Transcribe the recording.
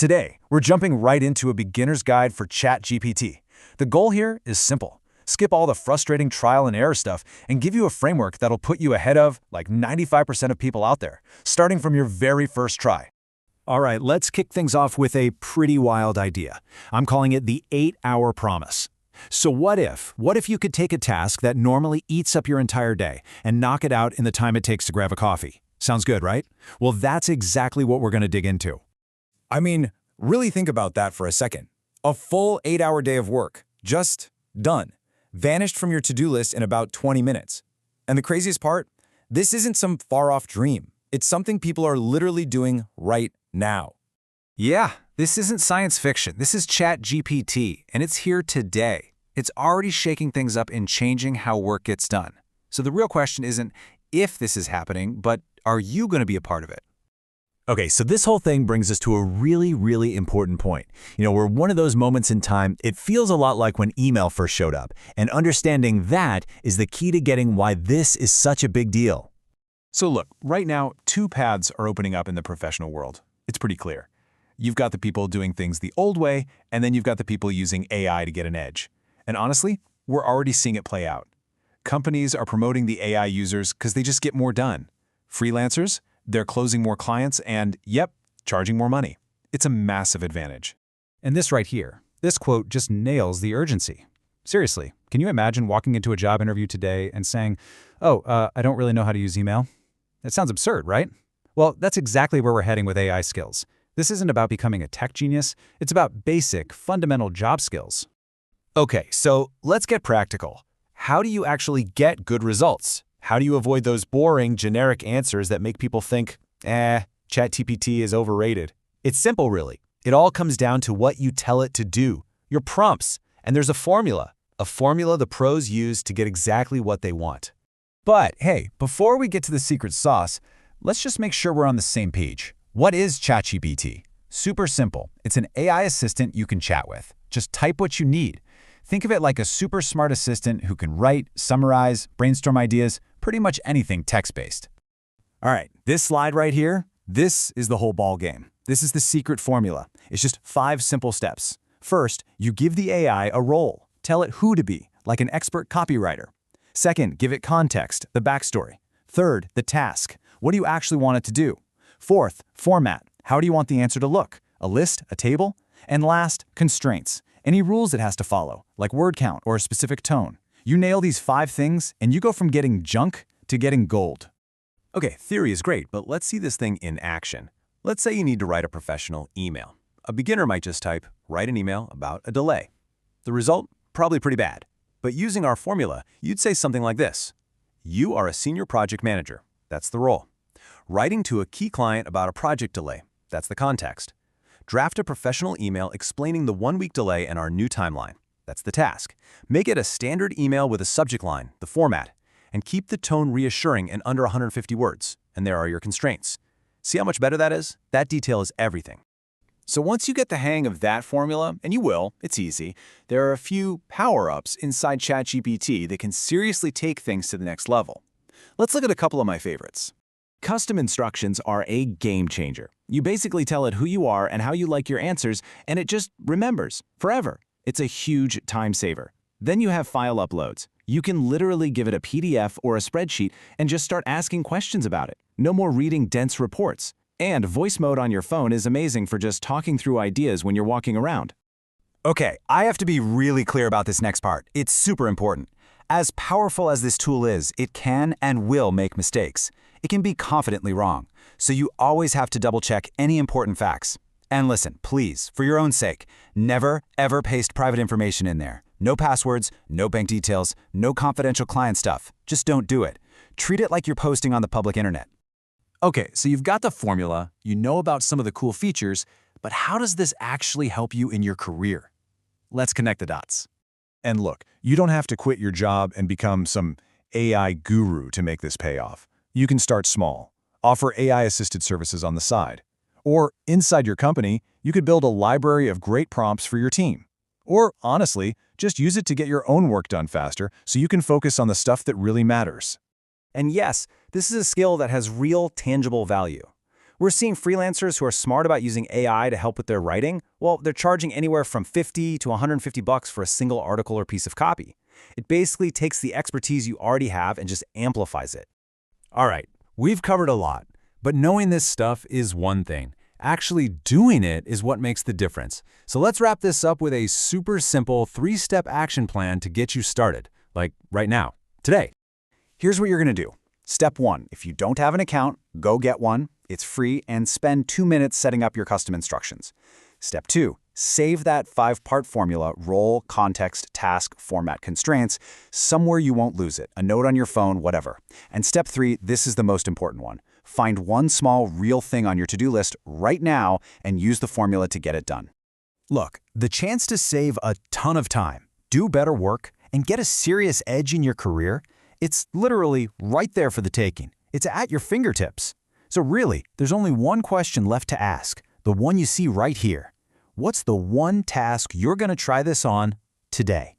Today, we're jumping right into a beginner's guide for ChatGPT. The goal here is simple. Skip all the frustrating trial and error stuff and give you a framework that'll put you ahead of like 95% of people out there, starting from your very first try. All right, let's kick things off with a pretty wild idea. I'm calling it the 8-hour promise. So what if you could take a task that normally eats up your entire day and knock it out in the time it takes to grab a coffee? Sounds good, right? Well, that's exactly what we're going to dig into. I mean, really think about that for a second. A full 8-hour day of work, just done, vanished from your to-do list in about 20 minutes. And the craziest part? This isn't some far-off dream. It's something people are literally doing right now. Yeah, this isn't science fiction. This is ChatGPT, and it's here today. It's already shaking things up and changing how work gets done. So the real question isn't if this is happening, but are you going to be a part of it? Okay, so this whole thing brings us to a really important point. We're one of those moments in time, it feels a lot like when email first showed up, and understanding that is the key to getting why this is such a big deal. So look, right now, two paths are opening up in the professional world. It's pretty clear. You've got the people doing things the old way, and then you've got the people using AI to get an edge. And honestly, we're already seeing it play out. Companies are promoting the AI users because they just get more done. Freelancers, they're closing more clients and, yep, charging more money. It's a massive advantage. And this right here, this quote just nails the urgency. Seriously, can you imagine walking into a job interview today and saying, I don't really know how to use email? That sounds absurd, right? Well, that's exactly where we're heading with AI skills. This isn't about becoming a tech genius. It's about basic, fundamental job skills. Okay, so let's get practical. How do you actually get good results? How do you avoid those boring, generic answers that make people think, ChatGPT is overrated? It's simple, really. It all comes down to what you tell it to do, your prompts. And there's a formula the pros use to get exactly what they want. But hey, before we get to the secret sauce, let's just make sure we're on the same page. What is ChatGPT? Super simple. It's an AI assistant you can chat with. Just type what you need. Think of it like a super smart assistant who can write, summarize, brainstorm ideas, pretty much anything text-based. All right, this slide right here, this is the whole ball game. This is the secret formula. It's just 5 simple steps. First, you give the AI a role. Tell it who to be, like an expert copywriter. Second, give it context, the backstory. Third, the task. What do you actually want it to do? Fourth, format. How do you want the answer to look? A list, a table? And last, constraints. Any rules it has to follow, like word count or a specific tone. You nail these 5 things, and you go from getting junk to getting gold. Okay, theory is great, but let's see this thing in action. Let's say you need to write a professional email. A beginner might just type, write an email about a delay. The result? Probably pretty bad. But using our formula, you'd say something like this. You are a senior project manager. That's the role. Writing to a key client about a project delay. That's the context. Draft a professional email explaining the 1-week delay and our new timeline. That's the task. Make it a standard email with a subject line, the format, and keep the tone reassuring and under 150 words. And there are your constraints. See how much better that is? That detail is everything. So once you get the hang of that formula, and you will, it's easy, there are a few power-ups inside ChatGPT that can seriously take things to the next level. Let's look at a couple of my favorites. Custom instructions are a game changer. You basically tell it who you are and how you like your answers, and it just remembers forever. It's a huge time saver. Then you have file uploads. You can literally give it a PDF or a spreadsheet and just start asking questions about it. No more reading dense reports. And voice mode on your phone is amazing for just talking through ideas when you're walking around. Okay, I have to be really clear about this next part. It's super important. As powerful as this tool is, it can and will make mistakes. It can be confidently wrong, so you always have to double-check any important facts. And listen, please, for your own sake, never, ever paste private information in there. No passwords, no bank details, no confidential client stuff. Just don't do it. Treat it like you're posting on the public internet. Okay, so you've got the formula, you know about some of the cool features, but how does this actually help you in your career? Let's connect the dots. And look, you don't have to quit your job and become some AI guru to make this pay off. You can start small, offer AI-assisted services on the side. Or inside your company, you could build a library of great prompts for your team. Or honestly, just use it to get your own work done faster so you can focus on the stuff that really matters. And yes, this is a skill that has real, tangible value. We're seeing freelancers who are smart about using AI to help with their writing. Well, they're charging anywhere from $50 to $150 for a single article or piece of copy. It basically takes the expertise you already have and just amplifies it. All right, we've covered a lot, but knowing this stuff is one thing. Actually doing it is what makes the difference. So let's wrap this up with a super simple 3-step action plan to get you started, like right now, today. Here's what you're going to do. Step 1, if you don't have an account, go get one. It's free, and spend 2 minutes setting up your custom instructions. Step 2, save that 5-part formula, role, context, task, format, constraints, somewhere you won't lose it, a note on your phone, whatever. And step 3, this is the most important one. Find one small, real thing on your to-do list right now and use the formula to get it done. Look, the chance to save a ton of time, do better work, and get a serious edge in your career, it's literally right there for the taking. It's at your fingertips. So really, there's only one question left to ask, the one you see right here. What's the one task you're going to try this on today?